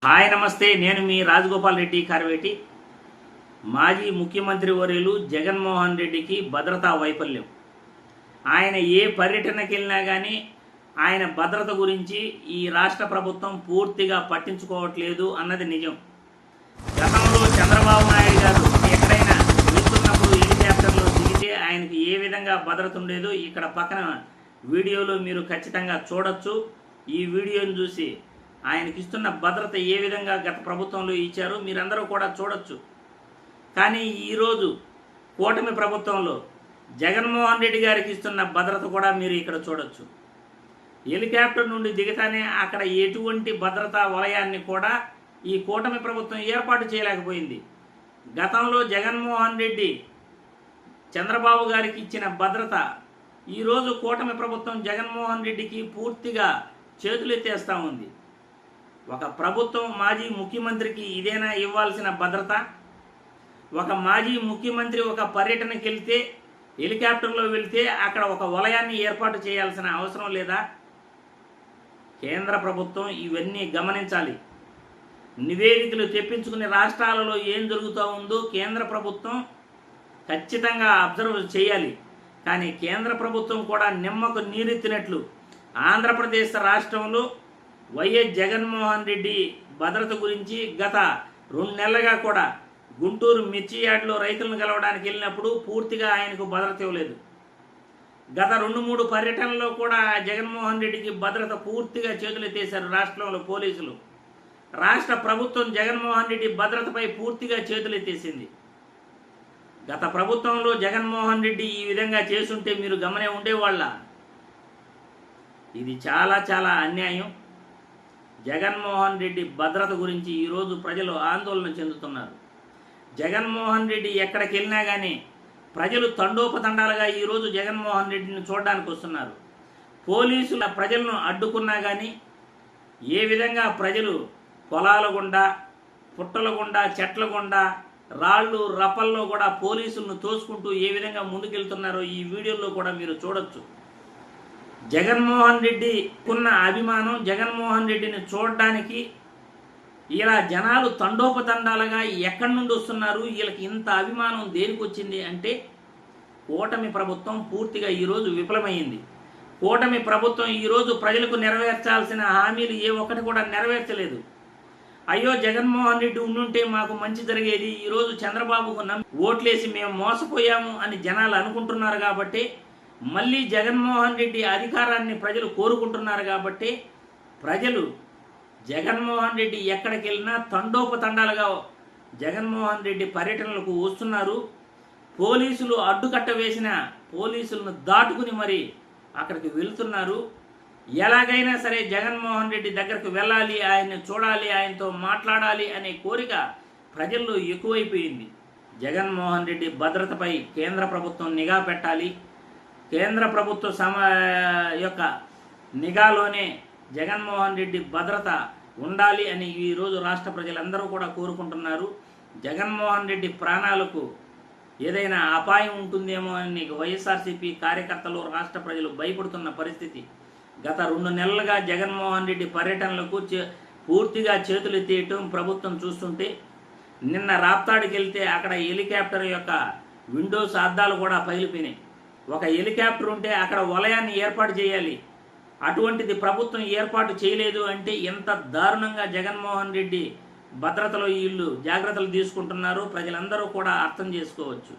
Hi నమస్తే, నేను మీ రాజగోపాల్ రెడ్డి కార్వేటి. మాజీ ముఖ్యమంత్రి వర్యులు జగన్మోహన్ రెడ్డికి భద్రతా వైఫల్యం. ఆయన ఏ పర్యటనకి వెళ్ళినా కానీ ఆయన భద్రత గురించి ఈ రాష్ట్ర ప్రభుత్వం పూర్తిగా పట్టించుకోవట్లేదు అన్నది నిజం. గతంలో చంద్రబాబు నాయుడు గారు ఎక్కడైనా వెళ్తున్నప్పుడు హెలికాప్టర్లో దిగితే ఆయనకి ఏ విధంగా భద్రత ఉండేదో ఇక్కడ పక్కన వీడియోలో మీరు ఖచ్చితంగా చూడొచ్చు. ఈ వీడియోని చూసి ఆయనకి ఇస్తున్న భద్రత ఏ విధంగా గత ప్రభుత్వంలో ఇచ్చారో మీరందరూ కూడా చూడొచ్చు. కానీ ఈరోజు కూటమి ప్రభుత్వంలో జగన్మోహన్ రెడ్డి గారికి ఇస్తున్న భద్రత కూడా మీరు ఇక్కడ చూడొచ్చు. హెలికాప్టర్ నుండి దిగతానే అక్కడ ఎటువంటి భద్రతా వలయాన్ని కూడా ఈ కూటమి ప్రభుత్వం ఏర్పాటు చేయలేకపోయింది. గతంలో జగన్మోహన్ రెడ్డి చంద్రబాబు గారికి ఇచ్చిన భద్రత ఈరోజు కూటమి ప్రభుత్వం జగన్మోహన్ రెడ్డికి పూర్తిగా చేతులెత్తేస్తూ ఉంది. ఒక ప్రభుత్వం మాజీ ముఖ్యమంత్రికి ఇదేనా ఇవ్వాల్సిన భద్రత? ఒక మాజీ ముఖ్యమంత్రి ఒక పర్యటనకి వెళ్తే హెలికాప్టర్లో వెళ్తే అక్కడ ఒక వలయాన్ని ఏర్పాటు చేయాల్సిన అవసరం లేదా? కేంద్ర ప్రభుత్వం ఇవన్నీ గమనించాలి. నివేదికలు తెప్పించుకునే రాష్ట్రాలలో ఏం జరుగుతూ ఉందో కేంద్ర ప్రభుత్వం ఖచ్చితంగా అబ్జర్వ్ చేయాలి. కానీ కేంద్ర ప్రభుత్వం కూడా నిమ్మకు నీరెత్తినట్లు ఆంధ్రప్రదేశ్ రాష్ట్రంలో వైఎస్ జగన్మోహన్ రెడ్డి భద్రత గురించి గత 2 నెలలుగా కూడా గుంటూరు మిర్చి యార్డులో రైతులను కలవడానికి వెళ్ళినప్పుడు పూర్తిగా ఆయనకు భద్రత ఇవ్వలేదు. గత 2-3 పర్యటనలో కూడా జగన్మోహన్ రెడ్డికి భద్రత పూర్తిగా చేతులెత్తేశారు రాష్ట్రంలో పోలీసులు. రాష్ట్ర ప్రభుత్వం జగన్మోహన్ రెడ్డి భద్రతపై పూర్తిగా చేతులెత్తేసింది. గత ప్రభుత్వంలో జగన్మోహన్ రెడ్డి ఈ విధంగా చేసుంటే మీరు గమనే ఉండేవాళ్ళ. ఇది చాలా చాలా అన్యాయం. జగన్మోహన్ రెడ్డి భద్రత గురించి ఈరోజు ప్రజలు ఆందోళన చెందుతున్నారు. జగన్మోహన్ రెడ్డి ఎక్కడికి వెళ్ళినా కానీ ప్రజలు తండోపతండాలుగా ఈరోజు జగన్మోహన్ రెడ్డిని చూడడానికి వస్తున్నారు. పోలీసుల ప్రజలను అడ్డుకున్నా కానీ ఏ విధంగా ప్రజలు పొలాల గుండా, పుట్టల గుండా, చెట్ల గుండా, రాళ్ళు రప్పల్లో కూడా పోలీసులను తోసుకుంటూ ఏ విధంగా ముందుకెళ్తున్నారో ఈ వీడియోలో కూడా మీరు చూడొచ్చు. జగన్మోహన్ రెడ్డి ఉన్న అభిమానం, జగన్మోహన్ రెడ్డిని చూడడానికి ఇలా జనాలు తండోపతండాలుగా ఎక్కడి నుండి వస్తున్నారు, వీళ్ళకి ఇంత అభిమానం దేనికి వచ్చింది అంటే కూటమి ప్రభుత్వం పూర్తిగా ఈరోజు విఫలమైంది. కూటమి ప్రభుత్వం ఈరోజు ప్రజలకు నెరవేర్చాల్సిన హామీలు ఏ ఒక్కటి కూడా నెరవేర్చలేదు. అయ్యో జగన్మోహన్ రెడ్డి ఉండుంటే మాకు మంచి జరిగేది, ఈరోజు చంద్రబాబుకు ఓట్లేసి మేము మోసపోయాము అని జనాలు అనుకుంటున్నారు కాబట్టి, మళ్ళీ జగన్మోహన్ రెడ్డి అధికారాన్ని ప్రజలు కోరుకుంటున్నారు కాబట్టి ప్రజలు జగన్మోహన్ రెడ్డి ఎక్కడికి వెళ్ళినా తండోపతండాలుగా జగన్మోహన్ రెడ్డి పర్యటనలకు వస్తున్నారు. పోలీసులు అడ్డుకట్ట వేసిన పోలీసులను దాటుకుని మరి అక్కడికి వెళ్తున్నారు. ఎలాగైనా సరే జగన్మోహన్ రెడ్డి దగ్గరకు వెళ్ళాలి, ఆయన్ని చూడాలి, ఆయనతో మాట్లాడాలి అనే కోరిక ప్రజల్లో ఎక్కువైపోయింది. జగన్మోహన్ రెడ్డి భద్రతపై కేంద్ర ప్రభుత్వం నిఘా పెట్టాలి. కేంద్ర ప్రభుత్వ యొక్క నిఘాలోనే జగన్మోహన్ రెడ్డి భద్రత ఉండాలి అని ఈరోజు రాష్ట్ర ప్రజలందరూ కూడా కోరుకుంటున్నారు. జగన్మోహన్ రెడ్డి ప్రాణాలకు ఏదైనా అపాయం ఉంటుందేమో అని వైఎస్ఆర్సీపీ కార్యకర్తలు, రాష్ట్ర ప్రజలు భయపడుతున్న పరిస్థితి. గత 2 నెలలుగా జగన్మోహన్ రెడ్డి పర్యటనలకు పూర్తిగా చేతులెత్తేయటం ప్రభుత్వం చూస్తుంటే, నిన్న రాప్తాడుకి వెళ్తే అక్కడ హెలికాప్టర్ యొక్క విండోస్ అద్దాలు కూడా పగిలిపోయినాయి. ఒక హెలికాప్టర్ ఉంటే అక్కడ వలయాన్ని ఏర్పాటు చేయాలి. అటువంటిది ప్రభుత్వం ఏర్పాటు చేయలేదు అంటే ఎంత దారుణంగా జగన్మోహన్ రెడ్డి భద్రతలో వీళ్ళు జాగ్రత్తలు తీసుకుంటున్నారో ప్రజలందరూ కూడా అర్థం చేసుకోవచ్చు.